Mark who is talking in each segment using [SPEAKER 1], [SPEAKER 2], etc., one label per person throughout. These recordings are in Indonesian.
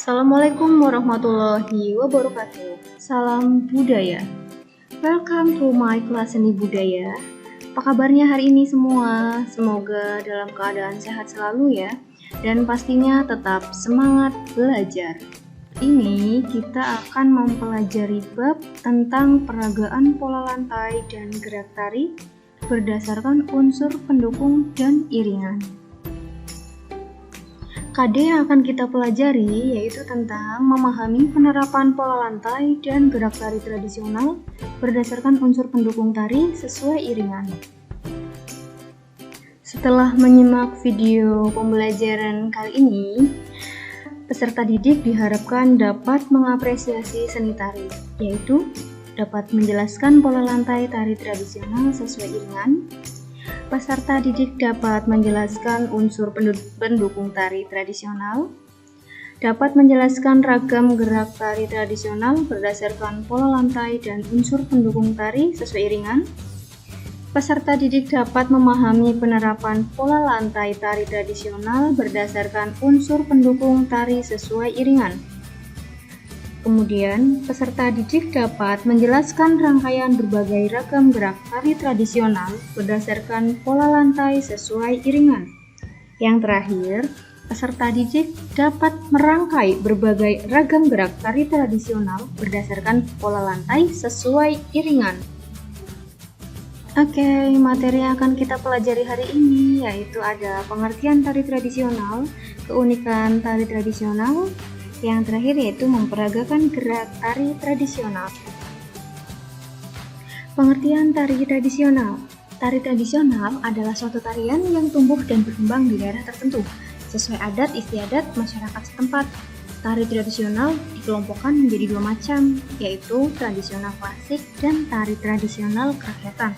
[SPEAKER 1] Assalamualaikum warahmatullahi wabarakatuh. Salam budaya. Welcome to my kelas seni budaya. Apa kabarnya hari ini semua? Semoga dalam keadaan sehat selalu ya. Dan pastinya tetap semangat belajar. Ini kita akan mempelajari bab tentang peragaan pola lantai dan gerak tari berdasarkan unsur pendukung dan iringan. KD yang akan kita pelajari yaitu tentang memahami penerapan pola lantai dan gerak tari tradisional berdasarkan unsur pendukung tari sesuai iringan. Setelah menyimak video pembelajaran kali ini, peserta didik diharapkan dapat mengapresiasi seni tari, yaitu dapat menjelaskan pola lantai tari tradisional sesuai iringan. Peserta didik dapat menjelaskan unsur pendukung tari tradisional, dapat menjelaskan ragam gerak tari tradisional berdasarkan pola lantai dan unsur pendukung tari sesuai iringan. Peserta didik dapat memahami penerapan pola lantai tari tradisional berdasarkan unsur pendukung tari sesuai iringan. Kemudian, peserta didik dapat menjelaskan rangkaian berbagai ragam gerak tari tradisional berdasarkan pola lantai sesuai iringan. Yang terakhir, peserta didik dapat merangkai berbagai ragam gerak tari tradisional berdasarkan pola lantai sesuai iringan. Oke, materi yang akan kita pelajari hari ini yaitu ada pengertian tari tradisional, keunikan tari tradisional, yang terakhir yaitu memperagakan gerak tari tradisional. Pengertian tari tradisional. Tari tradisional adalah suatu tarian yang tumbuh dan berkembang di daerah tertentu, sesuai adat istiadat masyarakat setempat. Tari tradisional dikelompokkan menjadi dua macam, yaitu tradisional klasik dan tari tradisional kerakyatan.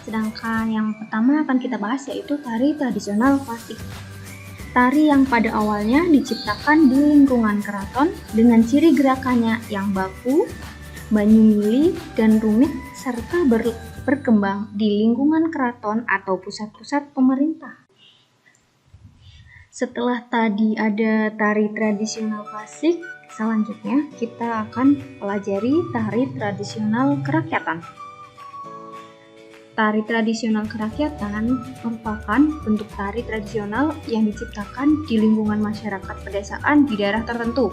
[SPEAKER 1] Sedangkan yang pertama akan kita bahas yaitu tari tradisional klasik. Tari yang pada awalnya diciptakan di lingkungan keraton dengan ciri gerakannya yang baku, banyumili, dan rumit serta berkembang di lingkungan keraton atau pusat-pusat pemerintah. Setelah tadi ada tari tradisional klasik, selanjutnya kita akan pelajari tari tradisional kerakyatan. Tari tradisional kerakyatan merupakan bentuk tari tradisional yang diciptakan di lingkungan masyarakat pedesaan di daerah tertentu.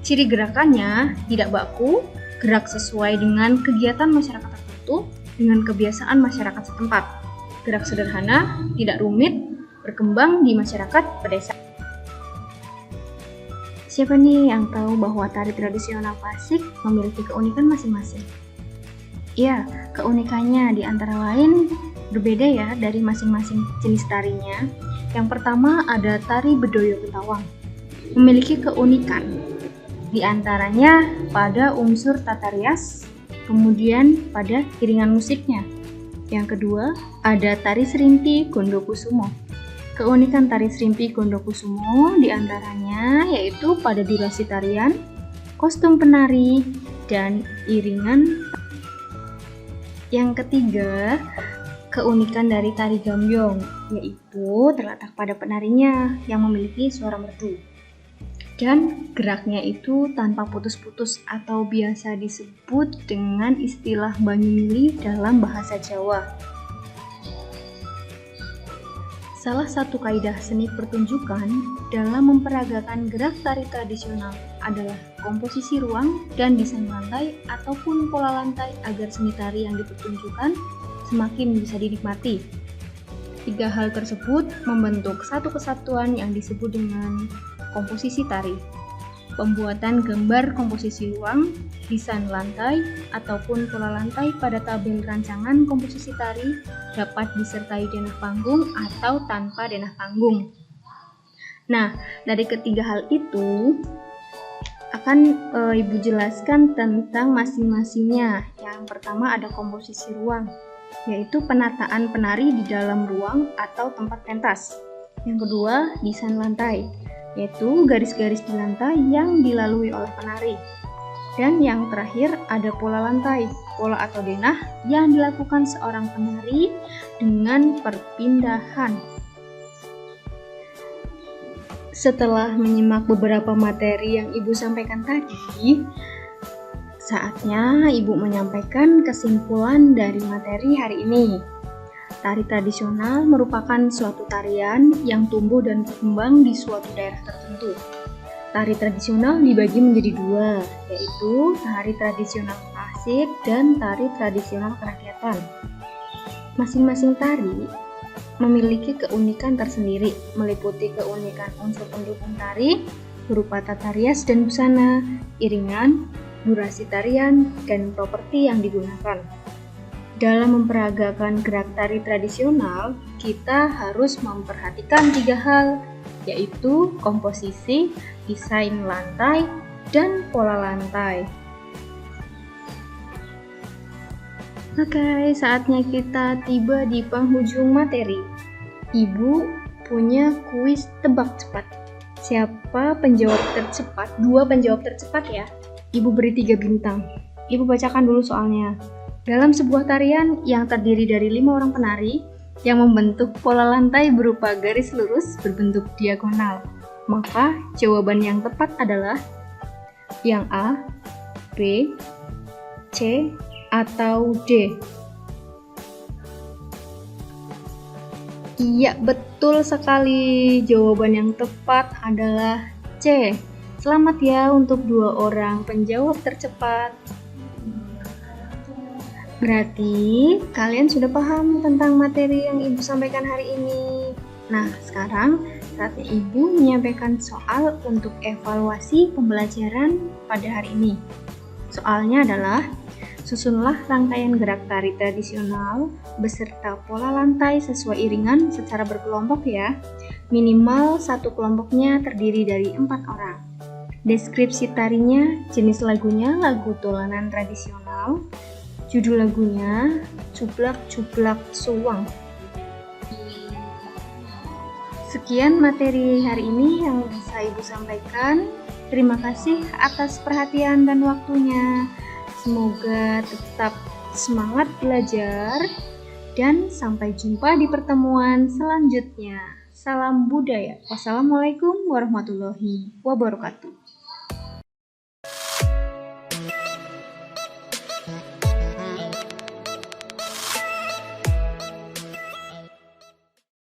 [SPEAKER 1] Ciri gerakannya tidak baku, gerak sesuai dengan kegiatan masyarakat tertentu dengan kebiasaan masyarakat setempat. Gerak sederhana, tidak rumit, berkembang di masyarakat pedesaan. Siapa nih yang tahu bahwa tari tradisional klasik memiliki keunikan masing-masing? Ya, keunikannya di antara lain berbeda ya dari masing-masing jenis tarinya. Yang pertama ada tari Bedoyo Ketawang. Memiliki keunikan di antaranya pada unsur tata rias, kemudian pada iringan musiknya. Yang kedua ada tari Serimpi Gondokusumo. Keunikan tari Serimpi Gondokusumo di antaranya yaitu pada durasi tarian, kostum penari, dan iringan. Yang ketiga, keunikan dari tari Gambyong, yaitu terletak pada penarinya yang memiliki suara merdu. Dan geraknya itu tanpa putus-putus atau biasa disebut dengan istilah banyumili dalam bahasa Jawa. Salah satu kaidah seni pertunjukan dalam memperagakan gerak tari tradisional adalah komposisi ruang dan desain lantai ataupun pola lantai agar seni tari yang dipertunjukkan semakin bisa dinikmati. Tiga hal tersebut membentuk satu kesatuan yang disebut dengan komposisi tari. Pembuatan gambar komposisi ruang, desain lantai, ataupun pola lantai pada tabel rancangan komposisi tari dapat disertai denah panggung atau tanpa denah panggung. Nah, dari ketiga hal itu akan Ibu jelaskan tentang masing-masingnya. Yang pertama ada komposisi ruang, yaitu penataan penari di dalam ruang atau tempat pentas. Yang kedua, desain lantai, yaitu garis-garis di lantai yang dilalui oleh penari. Dan yang terakhir ada pola lantai, pola atau denah yang dilakukan seorang penari dengan perpindahan. Setelah menyimak beberapa materi yang Ibu sampaikan tadi, saatnya Ibu menyampaikan kesimpulan dari materi hari ini. Tari tradisional merupakan suatu tarian yang tumbuh dan berkembang di suatu daerah tertentu. Tari tradisional dibagi menjadi dua, yaitu tari tradisional klasik dan tari tradisional kerakyatan. Masing-masing tari memiliki keunikan tersendiri, meliputi keunikan unsur pendukung tari berupa tata rias dan busana, iringan, durasi tarian, dan properti yang digunakan. Dalam memperagakan gerak tari tradisional, kita harus memperhatikan 3 hal, yaitu komposisi, desain lantai, dan pola lantai. Oke, saatnya kita tiba di penghujung materi. Ibu punya kuis tebak cepat. Siapa penjawab tercepat? 2 penjawab tercepat ya. Ibu beri 3 bintang. Ibu bacakan dulu soalnya. Dalam sebuah tarian yang terdiri dari 5 orang penari yang membentuk pola lantai berupa garis lurus berbentuk diagonal, maka jawaban yang tepat adalah yang A, B, C, atau D. Iya, betul sekali. Jawaban yang tepat adalah C. Selamat ya untuk 2 orang penjawab tercepat. Berarti kalian sudah paham tentang materi yang Ibu sampaikan hari ini. Nah, sekarang saatnya Ibu menyampaikan soal untuk evaluasi pembelajaran pada hari ini. Soalnya adalah, susunlah rangkaian gerak tari tradisional beserta pola lantai sesuai iringan secara berkelompok ya. Minimal 1 kelompoknya terdiri dari 4 orang. Deskripsi tarinya, jenis lagunya lagu dolanan tradisional, judul lagunya Cublak-Cublak Suwang. Sekian materi hari ini yang bisa Ibu sampaikan. Terima kasih atas perhatian dan waktunya. Semoga tetap semangat belajar dan sampai jumpa di pertemuan selanjutnya. Salam budaya. Wassalamualaikum warahmatullahi wabarakatuh.